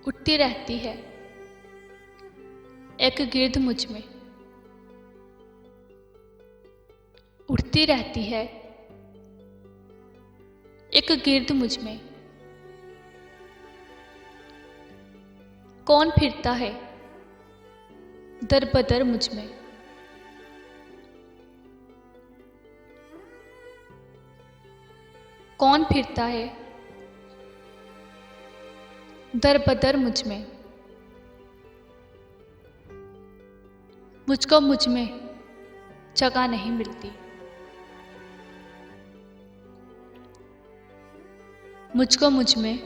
उठती रहती है एक गिर्द मुझ में, उठती रहती है एक गिर्द मुझ में। कौन फिरता है दर बदर मुझ में, कौन फिरता है दर बदर मुझ में। मुझको मुझ में जगह नहीं मिलती, मुझको मुझ में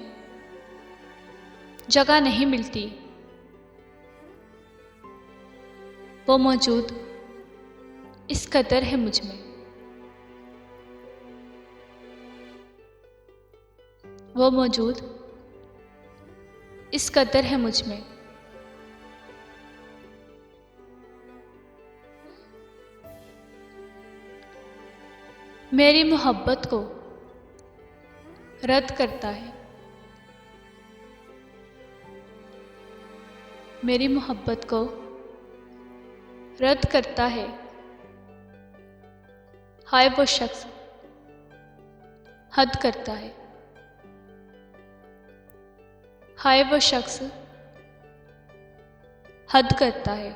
जगह नहीं मिलती। वो मौजूद इस कदर है मुझ में, वो मौजूद इस कदर है मुझ में। मेरी मोहब्बत को रद्द करता है, मेरी मोहब्बत को रद्द करता है। हाय वो शख्स हद करता है, हाय वो शख्स हद करता है।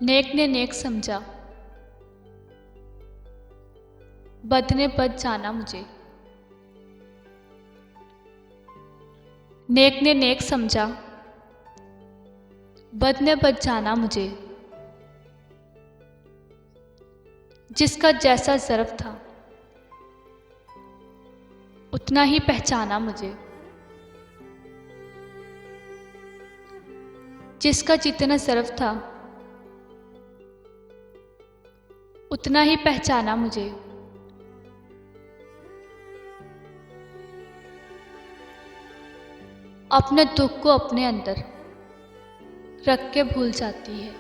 नेक ने नेक समझा, बद ने बद जाना मुझे। नेक ने नेक समझा, बद ने बद जाना मुझे। जिसका जैसा ज़र्फ था उतना ही पहचाना मुझे, जिसका जितना ज़र्फ था उतना ही पहचाना मुझे। अपने दुख को अपने अंदर रख के भूल जाती है,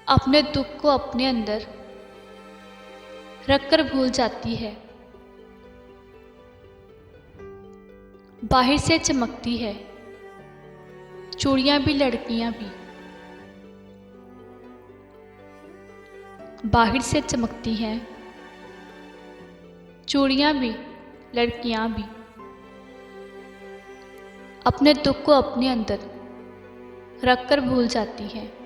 अपने दुख को अपने अंदर रख कर भूल जाती है। बाहर से चमकती है चूड़ियां भी लड़कियां भी, बाहर से चमकती हैं चूड़ियां भी लड़कियां भी। अपने दुख को अपने अंदर रख कर भूल जाती हैं।